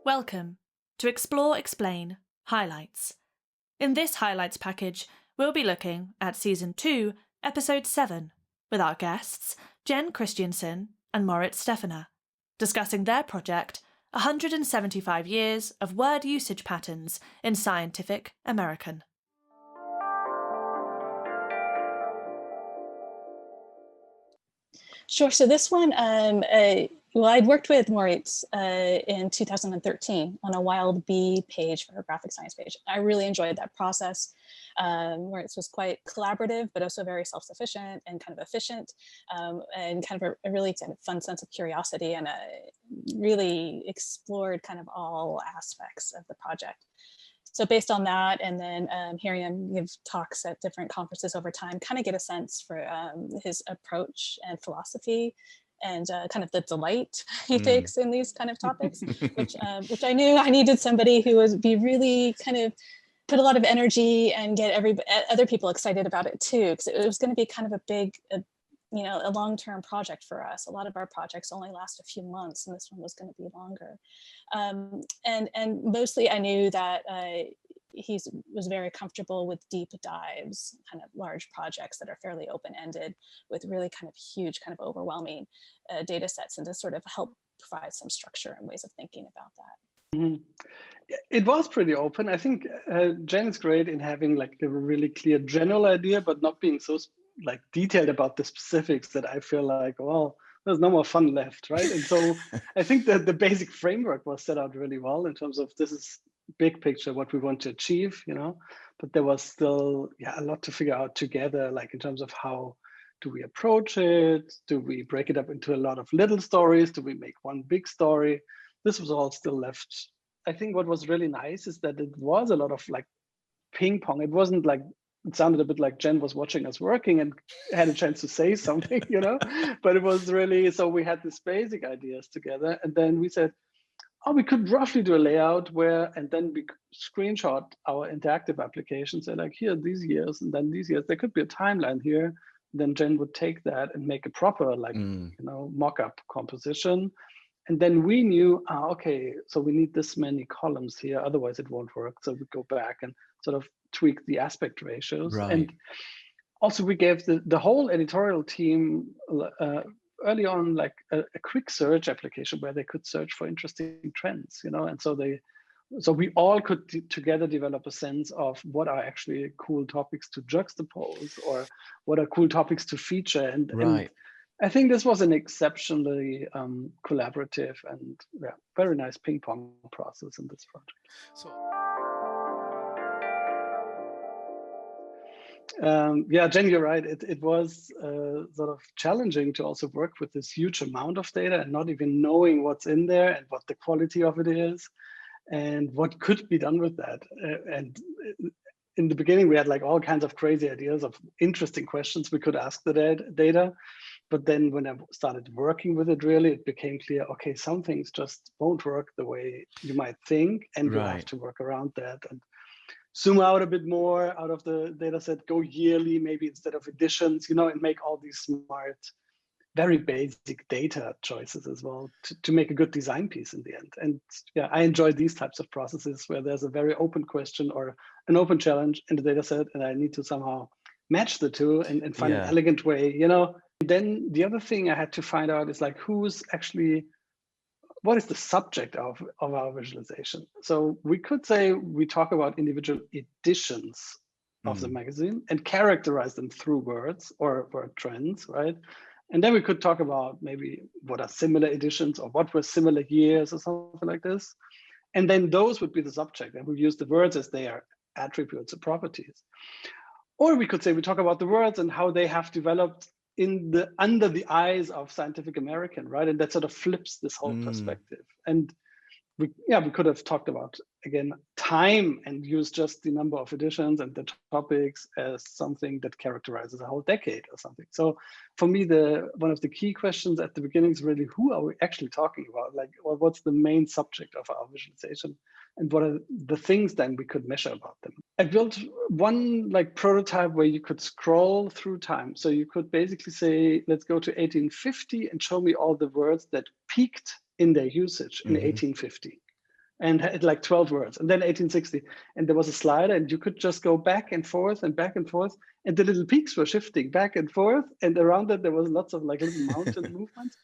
Welcome to Explore, Explain, Highlights. In this highlights package, we'll be looking at Season 2, Episode 7, with our guests Jen Christiansen and Moritz Stefaner, discussing their project, 175 Years of Word Usage Patterns in Scientific American. Sure. So this one, I'd worked with Moritz in 2013 on a wild bee page for her graphic science page. I really enjoyed that process. Moritz was quite collaborative, but also very self-sufficient and kind of efficient, and kind of a really kind of fun sense of curiosity, and really explored kind of all aspects of the project. So based on that, and then hearing him give talks at different conferences over time, kind of get a sense for his approach and philosophy, and kind of the delight he takes in these kind of topics, which I knew I needed somebody who would be really kind of put a lot of energy and get other people excited about it too, because it was going to be kind of a big, a long-term project for us. A lot of our projects only last a few months, and this one was going to be longer. And mostly I knew that he was very comfortable with deep dives, kind of large projects that are fairly open-ended with really kind of huge, kind of overwhelming data sets, and to sort of help provide some structure and ways of thinking about that. Mm-hmm. It was pretty open. I think Jen is great in having like a really clear general idea, but not being so like detailed about the specifics that I feel like, well, there's no more fun left, right? And so I think that the basic framework was set out really well in terms of this is big picture, what we want to achieve, but there was still a lot to figure out together, like in terms of how do we approach it? Do we break it up into a lot of little stories? Do we make one big story? This was all still left. I think what was really nice is that it was a lot of like ping pong. It wasn't like, it sounded a bit like Jen was watching us working and had a chance to say something, but it was really, so we had these basic ideas together. And then we said, oh, we could roughly do a layout where, and then we screenshot our interactive applications. Say like, here, these years, and then these years, there could be a timeline here. Then Jen would take that and make a proper like, mock-up composition. And then we knew, okay, so we need this many columns here, otherwise it won't work. So we go back and sort of tweak the aspect ratios. Right. And also we gave the whole editorial team early on like a quick search application where they could search for interesting trends, and so we all could together develop a sense of what are actually cool topics to juxtapose or what are cool topics to feature. And, right. and I think this was an exceptionally collaborative and very nice ping pong process in this project. So. Jen, you're right. It was sort of challenging to also work with this huge amount of data and not even knowing what's in there and what the quality of it is and what could be done with that. And in the beginning, we had like all kinds of crazy ideas of interesting questions we could ask the data. But then when I started working with it, really, it became clear, okay, some things just won't work the way you might think, and you have to work around that and zoom out a bit more out of the data set, go yearly, maybe instead of editions, and make all these smart, very basic data choices as well to make a good design piece in the end. And I enjoy these types of processes where there's a very open question or an open challenge in the data set, and I need to somehow match the two and find an elegant way, Then the other thing I had to find out is like, what is the subject of our visualization? So we could say we talk about individual editions of the magazine and characterize them through words or word trends, right? And then we could talk about maybe what are similar editions or what were similar years or something like this. And then those would be the subject, and we use the words as their attributes or properties. Or we could say we talk about the words and how they have developed under the eyes of Scientific American, right? And that sort of flips this whole perspective. And we could have talked about, again, time and use just the number of editions and the topics as something that characterizes a whole decade or something. So for me, one of the key questions at the beginning is really, who are we actually talking about? Like, well, what's the main subject of our visualization? And what are the things then we could measure about them? I built one like prototype where you could scroll through time. So you could basically say, let's go to 1850 and show me all the words that peaked in their usage in 1850. and had like 12 words, and then 1860, and there was a slider, and you could just go back and forth, and the little peaks were shifting back and forth, and around it there was lots of like little mountain movements.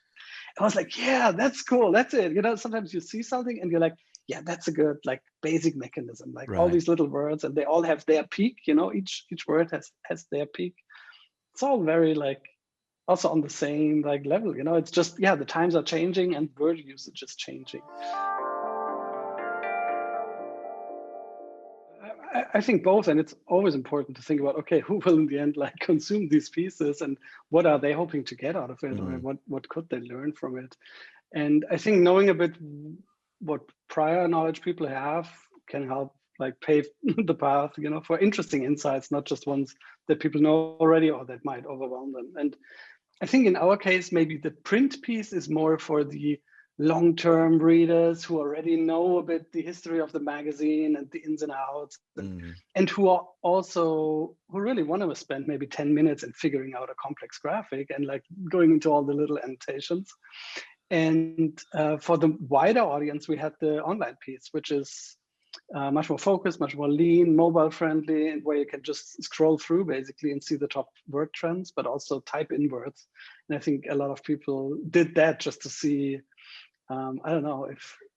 I was like, yeah, that's cool, that's it. Sometimes you see something and you're like, yeah, that's a good like basic mechanism, like all these little words, and they all have their peak. Each word has their peak. It's all very like also on the same like level. It's just, yeah, the times are changing and word usage is changing. I think both, and it's always important to think about, okay, who will in the end like consume these pieces, and what are they hoping to get out of it, or what could they learn from it? And I think knowing a bit what prior knowledge people have can help like pave the path, for interesting insights, not just ones that people know already or that might overwhelm them. And I think in our case, maybe the print piece is more for the long-term readers who already know a bit the history of the magazine and the ins and outs, and who really want to spend maybe 10 minutes in figuring out a complex graphic and like going into all the little annotations. And for the wider audience, we had the online piece, which is much more focused, much more lean, mobile friendly, and where you can just scroll through basically and see the top word trends, but also type in words. And I think a lot of people did that just to see, I don't know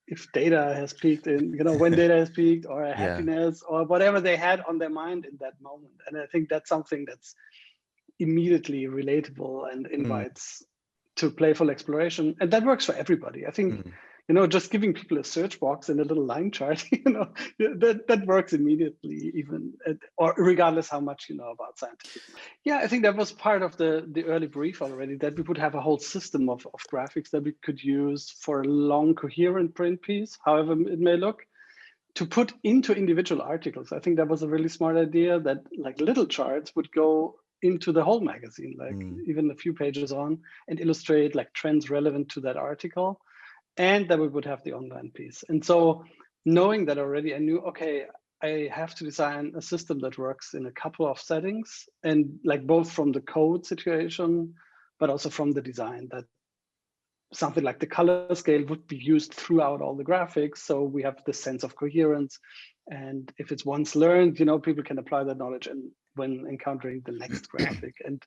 if data has peaked in, when data has peaked, or happiness, or whatever they had on their mind in that moment. And I think that's something that's immediately relatable and invites to playful exploration. And that works for everybody. I think, just giving people a search box and a little line chart, that works immediately, even or regardless how much you know about scientific. Yeah, I think that was part of the early brief already, that we would have a whole system of graphics that we could use for a long coherent print piece, however it may look, to put into individual articles. I think that was a really smart idea, that like little charts would go into the whole magazine, like even a few pages on, and illustrate like trends relevant to that article. And then we would have the online piece. And so knowing that already, I knew, okay, I have to design a system that works in a couple of settings, and like both from the code situation, but also from the design, that something like the color scale would be used throughout all the graphics. So we have the sense of coherence. And if it's once learned, people can apply that knowledge and when encountering the next graphic. And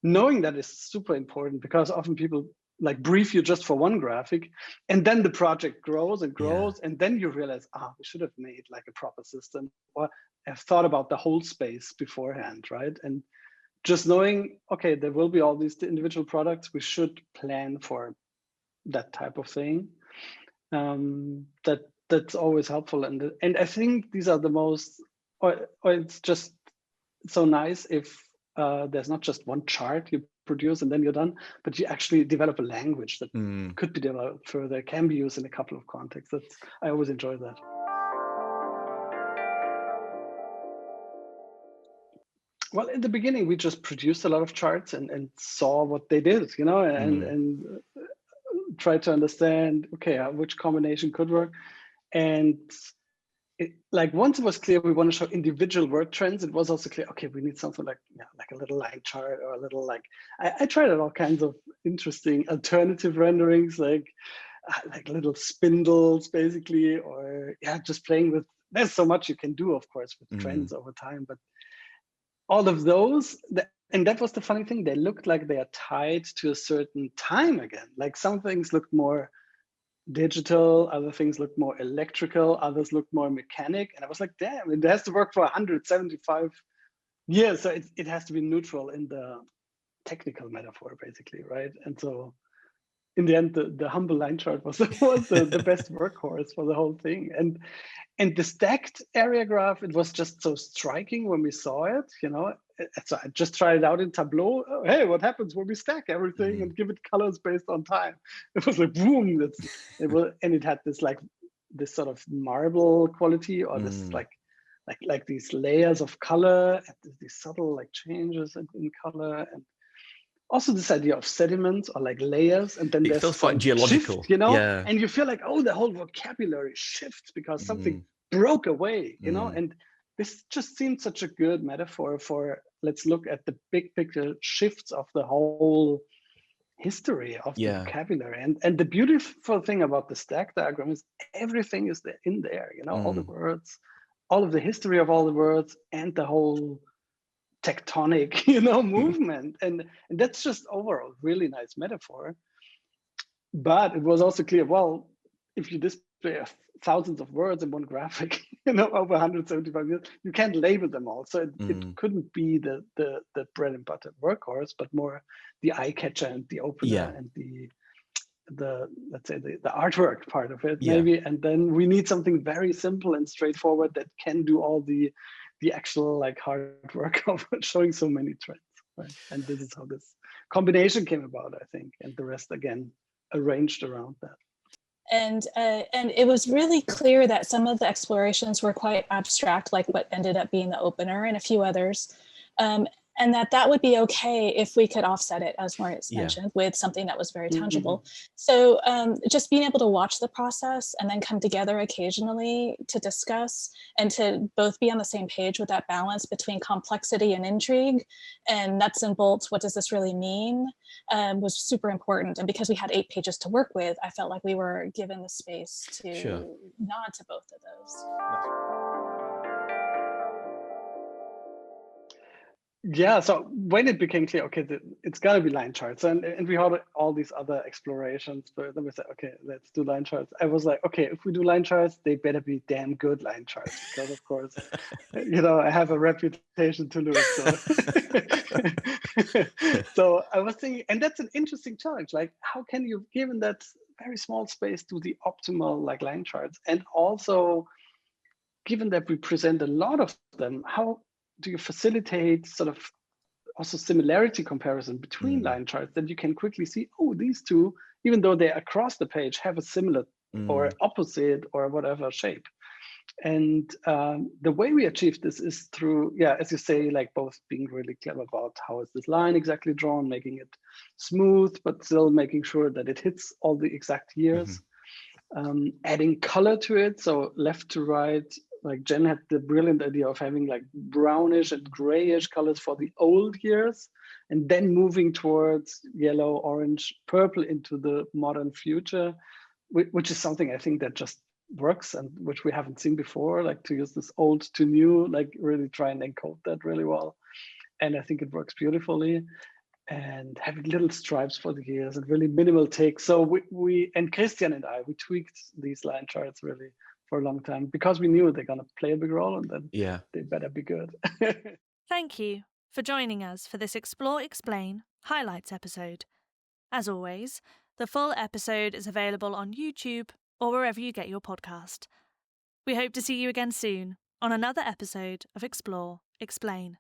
knowing that is super important, because often people like brief you just for one graphic, and then the project grows and grows, and then you realize, we should have made like a proper system, or have thought about the whole space beforehand, right? And just knowing, okay, there will be all these individual products, we should plan for that type of thing. That's always helpful, and I think these are the most, or it's just so nice if there's not just one chart you produce and then you're done, but you actually develop a language that could be developed further, can be used in a couple of contexts. I always enjoy that. Well, in the beginning, we just produced a lot of charts and saw what they did, and tried to understand, okay, which combination could work. And like once it was clear we want to show individual word trends, it was also clear, okay, we need something like a little line chart, or a little like, I tried out all kinds of interesting alternative renderings, like little spindles basically, or just playing with, there's so much you can do, of course, with trends over time, but all of those, and that was the funny thing, they looked like they are tied to a certain time again. Like some things looked more digital, other things look more electrical, others look more mechanic, and I was like, damn, it has to work for 175 years, so it has to be neutral in the technical metaphor basically, right? And so in the end, the humble line chart was the best workhorse for the whole thing. And the stacked area graph, it was just so striking when we saw it, So I just tried it out in Tableau. Oh, hey, what happens when we stack everything and give it colors based on time? It was like, boom, and it had this sort of marble quality, or this like these layers of color, and these subtle like changes in color, and also this idea of sediments or like layers, and then it feels quite geological, shift, and you feel like, oh, the whole vocabulary shifts because something broke away, and this just seemed such a good metaphor for, let's look at the big picture shifts of the whole history of the Yeah. vocabulary. And the beautiful thing about the stack diagram is everything is there in there, all the words, all of the history of all the words, and the whole tectonic, movement. And that's just overall really nice metaphor. But it was also clear, well, if you display thousands of words in one graphic, over 175 years, you can't label them all. So it couldn't be the bread and butter workhorse, but more the eye catcher and the opener and the let's say the artwork part of it, maybe. And then we need something very simple and straightforward that can do all the actual like hard work of showing so many trends. Right? And this is how this combination came about, I think, and the rest again arranged around that. And it was really clear that some of the explorations were quite abstract, like what ended up being the opener and a few others. And that would be okay if we could offset it, as Moritz mentioned, with something that was very tangible. So just being able to watch the process and then come together occasionally to discuss and to both be on the same page with that balance between complexity and intrigue and nuts and bolts, what does this really mean, was super important. And because we had 8 pages to work with, I felt like we were given the space to nod to both of those. Yeah, so when it became clear, okay, it's got to be line charts, and we had all these other explorations, but then we said, okay, let's do line charts. I was like, okay, if we do line charts, they better be damn good line charts, because of course, I have a reputation to lose. So I was thinking, and that's an interesting challenge. Like, how can you, given that very small space, do the optimal like line charts, and also, given that we present a lot of them, how do you facilitate sort of also similarity comparison between line charts that you can quickly see, oh, these two, even though they're across the page, have a similar or opposite or whatever shape. And the way we achieve this is through, as you say, like both being really clever about how is this line exactly drawn, making it smooth, but still making sure that it hits all the exact years, adding color to it. So left to right, like Jen had the brilliant idea of having like brownish and grayish colors for the old years, and then moving towards yellow, orange, purple into the modern future, which is something I think that just works and which we haven't seen before, like to use this old to new, like really try and encode that really well. And I think it works beautifully. And having little stripes for the years and really minimal takes. So we and Christian and I, we tweaked these line charts really for a long time because we knew they're going to play a big role, and then they better be good. Thank you for joining us for this Explore, Explain highlights episode. As always, the full episode is available on YouTube or wherever you get your podcast. We hope to see you again soon on another episode of Explore, Explain.